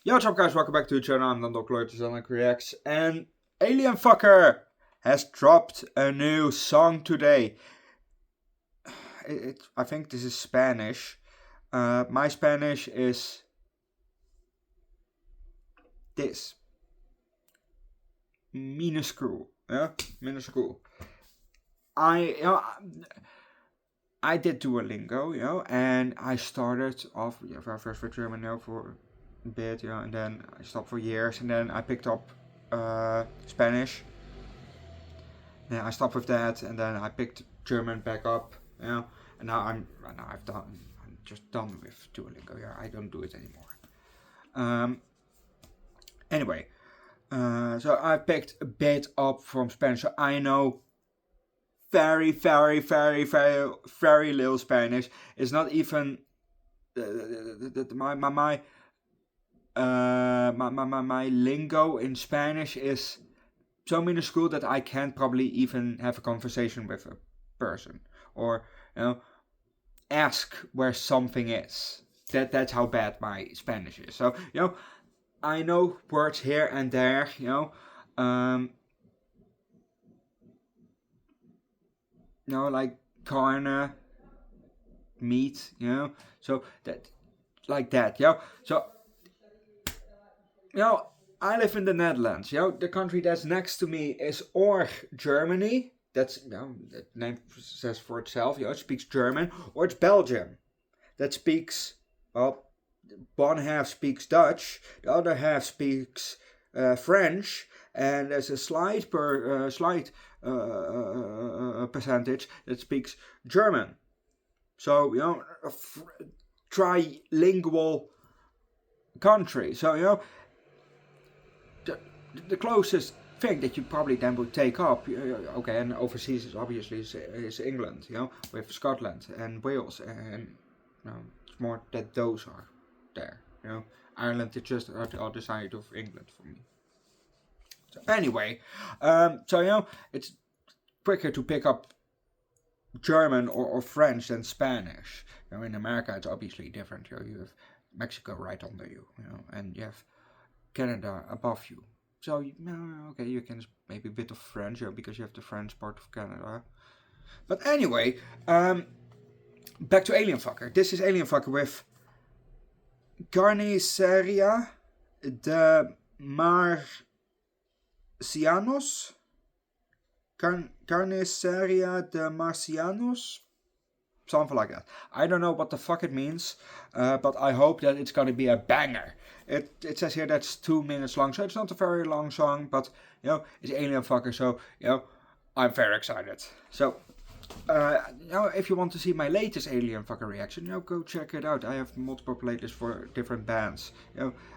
Yo, what's up guys, welcome back to the channel. I'm Underdog Reacts, and Alien Fucker has dropped a new song today. I think this is Spanish. My Spanish is this. Minuscule. Yeah, minuscule. I did Duolingo, and I started off first for German, for a bit, and then I stopped for years, and then I picked up Spanish. Then I stopped with that, and then I picked German back up, and now I'm just done with Duolingo. Yeah, I don't do it anymore. Anyway, so I picked a bit up from Spanish. So I know very little Spanish. It's not even my lingo in Spanish is so minuscule that I can't probably even have a conversation with a person, or ask where something is. That's how bad my Spanish is. So I know words here and there. Like carne, meat. So that, like that. So I live in the Netherlands. The country that's next to me is Germany. That's that name says for itself. It speaks German. Or it's Belgium. That speaks, well, one half speaks Dutch, the other half speaks French, and there's a slight percentage that speaks German. So a trilingual country. So the closest thing that you probably then would take up, okay, and overseas is obviously is England, with Scotland and Wales, and it's more that those are there. Ireland is just at the other side of England for me. So anyway, it's quicker to pick up German or French than Spanish. In America it's obviously different. You have Mexico right under you, and you have Canada above you. So okay, you can maybe a bit of French, because you have the French part of Canada. But anyway, back to Alien Fucker. This is Alien Fucker with Carnicería de Marcianos. Carnicería de Marcianos. Something like that. I don't know what the fuck it means, but I hope that it's gonna be a banger. It says here that's 2 minutes long, so it's not a very long song, but it's Alien Fucker, so I'm very excited. So if you want to see my latest Alien Fucker reaction, go check it out. I have multiple playlists for different bands,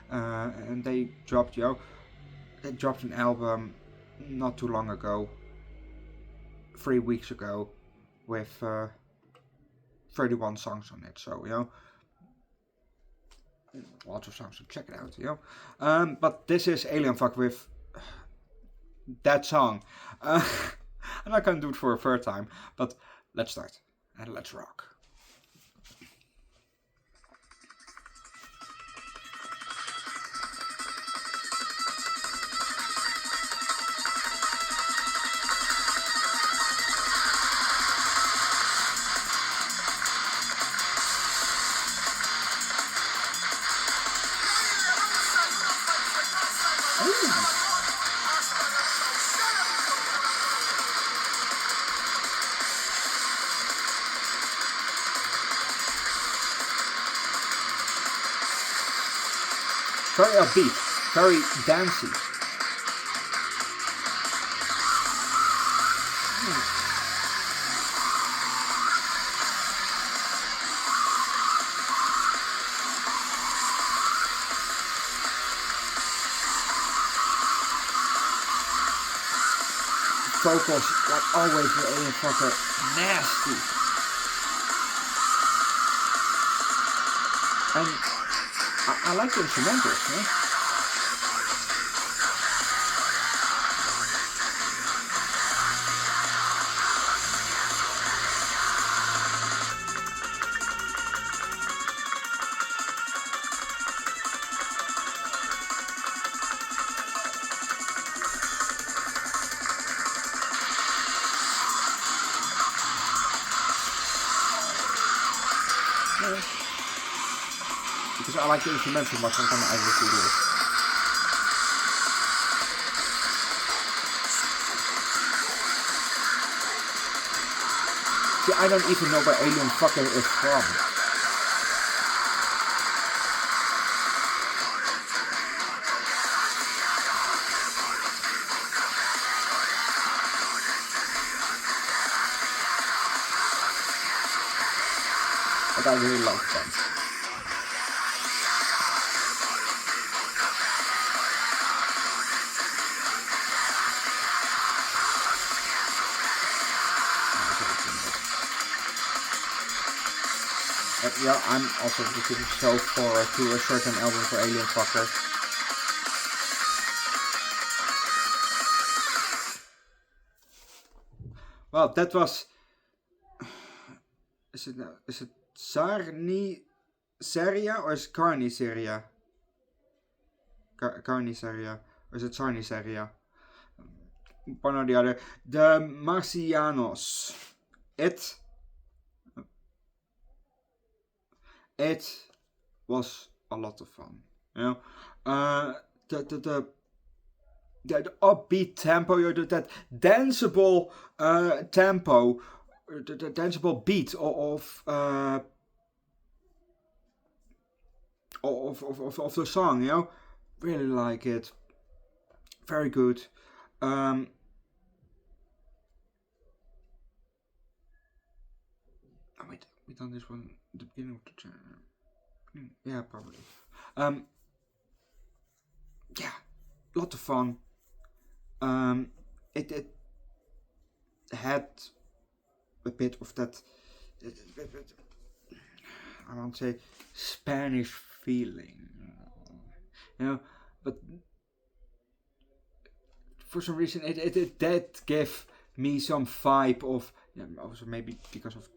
and they dropped an album not too long ago, 3 weeks ago, with 31 songs on it. So lots of songs, so check it out. But this is Alien Fuck with that song. I'm not gonna do it for a third time, but let's start and let's rock. Very upbeat, very dancey. Vocals, like always with Alien Fucker, nasty. And I like the instrumentals, I like the instruments so much, I'm gonna add it to this. See, I don't even know where Alien Fucker is from. But I really like them. Yeah, I'm also looking so forward to a certain album for Alien Fucker. Well, that was... Is it Carnicería or is it Carnicería? Carnicería. Or is it Carnicería? One or the other. The Marcianos. It was a lot of fun. You know? The upbeat tempo, that danceable tempo, the danceable beat of the song, you know, really like it. Very good. Wait, we done this one at the beginning of the channel. Yeah, probably. Yeah, lot of fun. It had a bit of that, I won't say Spanish feeling, you know, but for some reason it did give me some vibe of, also maybe because of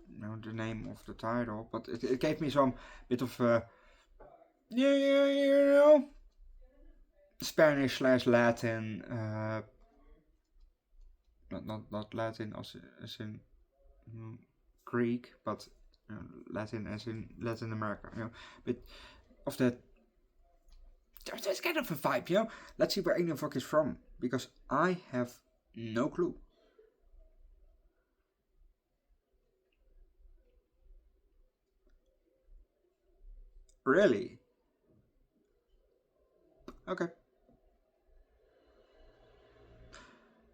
the name of the title, but it gave me some bit of Spanish / Latin, not Latin as in Greek, but Latin as in Latin America, bit of that. There's kind of a vibe, Let's see where Alien Fuck is from, because I have no clue. Really? Okay.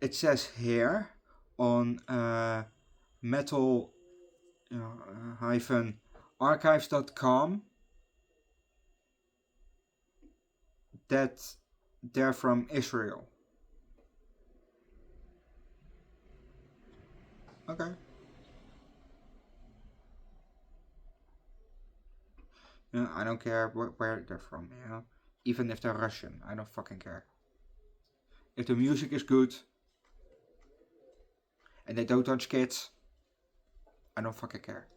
It says here on metal archives.com that they're from Israel. Okay. I don't care where they're from, Even if they're Russian, I don't fucking care. If the music is good and they don't touch kids, I don't fucking care.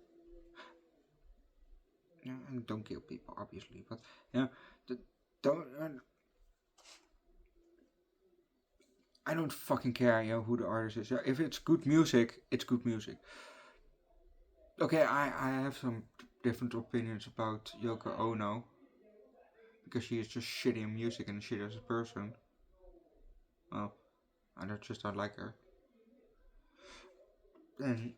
And don't kill people, obviously, but don't. I don't fucking care, who the artist is. If it's good music, it's good music. Okay, I have some different opinions about Yoko Ono, because she is just shitty in music and shitty as a person. Well, I don't like her. And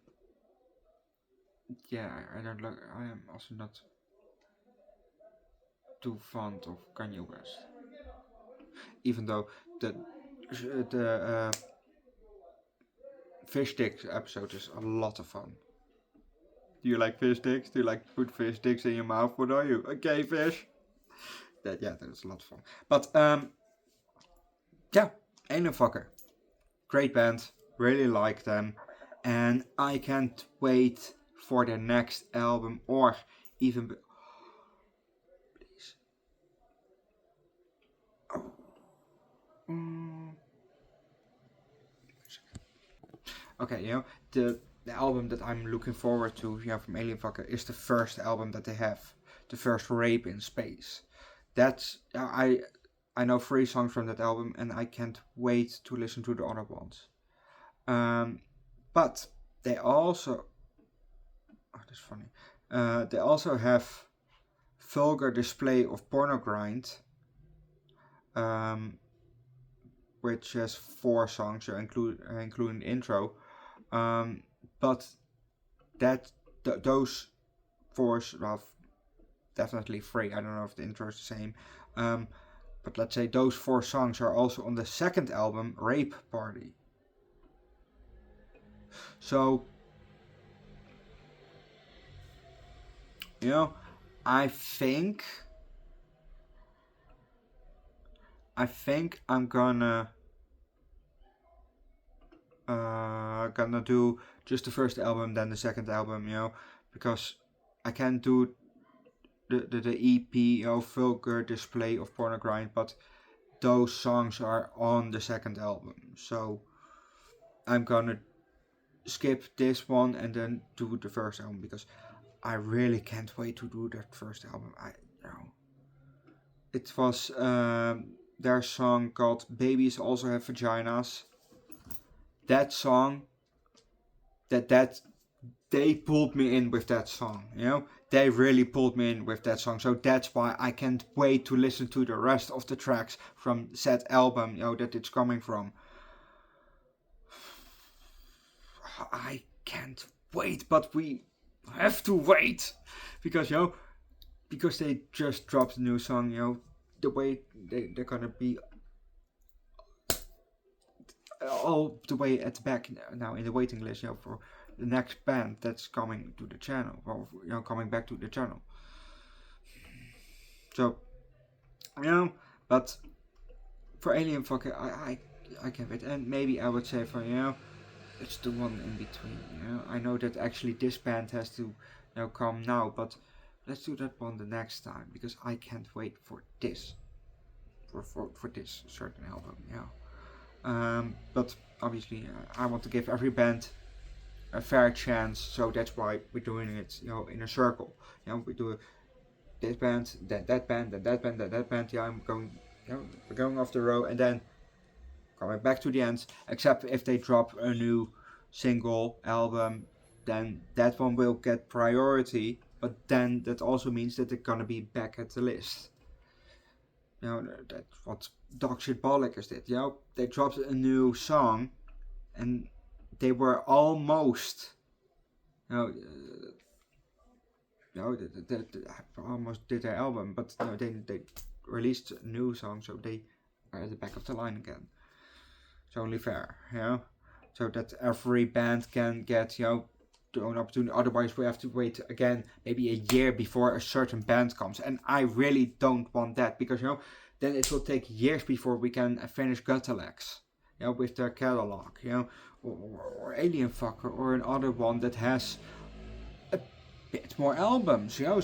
yeah, I don't like. I am also not too fond of Kanye West, even though the fish sticks episode is a lot of fun. Do you like fish sticks? Do you like put fish sticks in your mouth? What are you? Okay, fish. That is a lot of fun. But yeah, Alien Fucker, great band, really like them, and I can't wait for their next album, or even please. Okay, the album that I'm looking forward to, from Alien Fucker is the first album that they have, the first Rape in Space. That's I know 3 songs from that album, and I can't wait to listen to the other ones. But they also, that's funny. They also have vulgar display of porno grind, which has 4 songs, including the intro. But those 4, well, definitely 3. I don't know if the intro is the same. But let's say those 4 songs are also on the second album, Rape Party. So, I think I'm gonna do just the first album, then the second album, because I can't do the EP, vulgar display of porno grind, but those songs are on the second album. So I'm gonna skip this one and then do the first album, because I really can't wait to do that first album. It was their song called Babies Also Have Vaginas. That song, that they pulled me in with that song, They really pulled me in with that song. So that's why I can't wait to listen to the rest of the tracks from that album, that it's coming from. I can't wait, but we have to wait. Because, because they just dropped a new song, the way they're gonna be all the way at the back now in the waiting list, for the next band that's coming to the channel, or coming back to the channel. So, but for Alien Fucker, I can't wait, and maybe I would say for it's the one in between. I know that actually this band has to come now, but let's do that one the next time, because I can't wait for this, for this certain album. But obviously I want to give every band a fair chance, so that's why we're doing it in a circle. We do this band, then that band, then that band, then that band. I'm going, we're going off the row and then coming back to the end. Except if they drop a new single album, then that one will get priority. But then that also means that they're gonna be back at the list. That's what Dog Shit Bollickers did. They dropped a new song, and they were almost, they almost did their album, but they released a new song, so they are at the back of the line again. It's only fair, so that every band can get, their own opportunity. Otherwise, we have to wait again, maybe a year before a certain band comes, and I really don't want that, because then it will take years before we can finish Gutalex, with their catalog, or Alien Fucker, or another one that has a bit more albums, So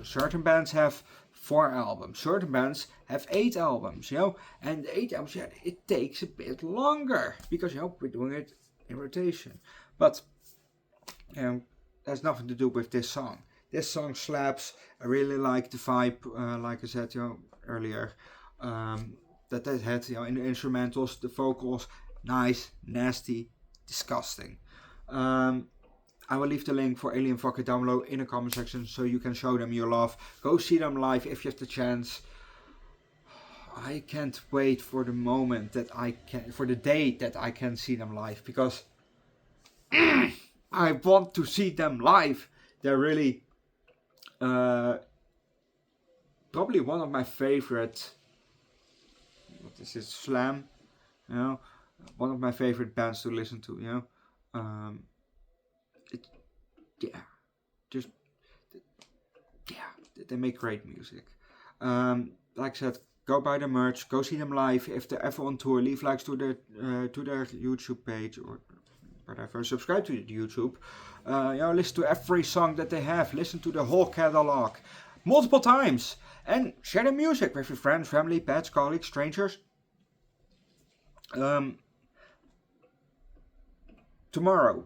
certain bands have 4 albums, certain bands have 8 albums, and 8 albums, it takes a bit longer, because we're doing it in rotation. But has nothing to do with this song. This song slaps. I really like the vibe, like I said earlier, that they had in the instrumentals, the vocals, nice, nasty, disgusting. I will leave the link for Alien Fucker down below in the comment section, so you can show them your love. Go see them live if you have the chance. I can't wait for the moment that for the day that I can see them live, because I want to see them live. They're really probably one of my favorite, what is it, slam, one of my favorite bands to listen to, they make great music. Like I said, go buy the merch, go see them live. If they're ever on tour, leave likes to their YouTube page or whatever. Subscribe to the YouTube. Listen to every song that they have. Listen to the whole catalog multiple times, and share the music with your friends, family, pets, colleagues, strangers. Tomorrow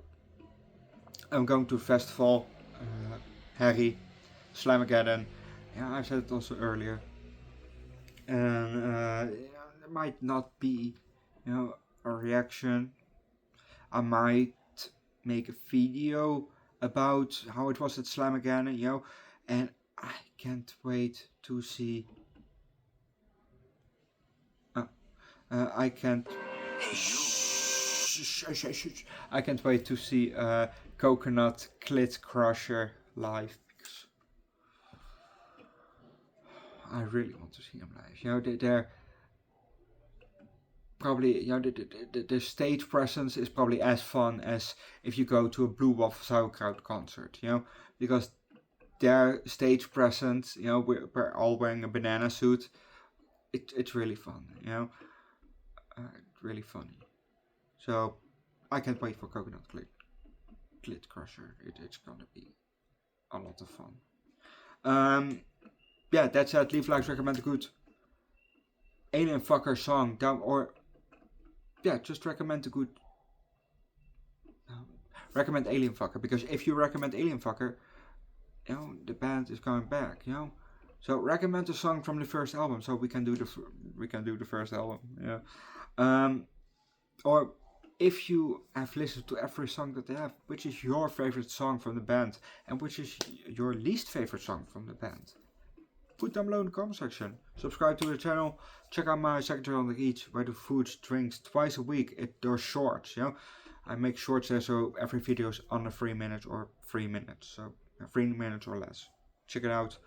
I'm going to a festival, Harry, Slamageddon. I said it also earlier. And there might not be, a reaction. I might make a video about how it was at Slamageddon, and I can't wait to see. I can't. I can't wait to see Coconut Clit Crusher live because I really want to see them live. You know, they're probably, you know, the stage presence is probably as fun as if you go to a Blue Waffle Sauerkraut concert. You know, because their stage presence, you know, we're all wearing a banana suit. It's really fun. You know, really funny. So I can't wait for Coconut Clit Crusher. It's gonna be a lot of fun. Yeah, that's it. Leave likes, recommend a good alien fucker song down, or yeah, just recommend a good. Recommend Alien Fucker, because if you recommend Alien Fucker, you know the band is going back. You know, so recommend a song from the first album, so we can do the first album. Yeah, or if you have listened to every song that they have, which is your favorite song from the band, and which is your least favorite song from the band? Put them below in the comment section. Subscribe to the channel. Check out my second channel, Underdog Eats, where I do food, drinks twice a week. They're shorts, you know. I make shorts there, so every video is under 3 minutes or 3 minutes. So 3 minutes or less. Check it out.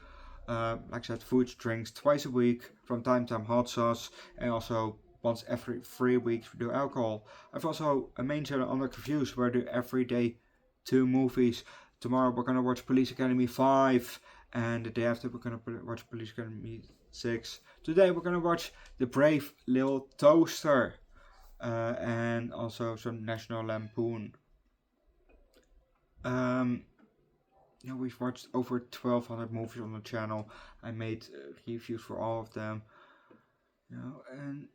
Like I said, food, drinks twice a week. From time to time, hot sauce. And also once every 3 weeks we do alcohol. I've also a main channel, Underdog Reviews, where I do every day 2 movies. Tomorrow we're gonna watch Police Academy 5. And the day after we're gonna watch Police Academy 6. Today we're gonna watch The Brave Little Toaster. And also some National Lampoon. You know, we've watched over 1,200 movies on the channel. I made reviews for all of them. You know, and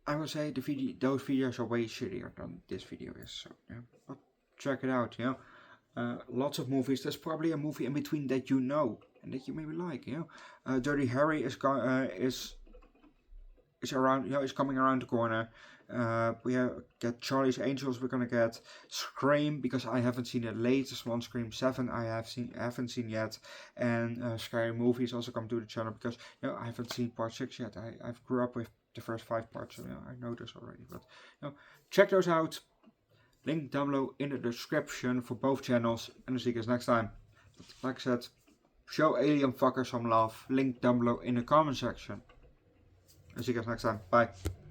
I would say those videos are way shittier than this video is. So yeah, but check it out. You know, lots of movies. There's probably a movie in between that you know and that you maybe like. You know, Dirty Harry is around. You know, is coming around the corner. We get Charlie's Angels. We're gonna get Scream, because I haven't seen the latest one, Scream 7. I haven't seen yet, and Scary Movies also come to the channel because, you know, I haven't seen part 6 yet. I've grew up with the first 5 parts, so, you know, I know this already. But, you know, check those out. Link down below in the description for both channels, and I'll see you guys next time. But like I said, show Alien Fucker some love. Link down below in the comment section. I'll see you guys next time. Bye.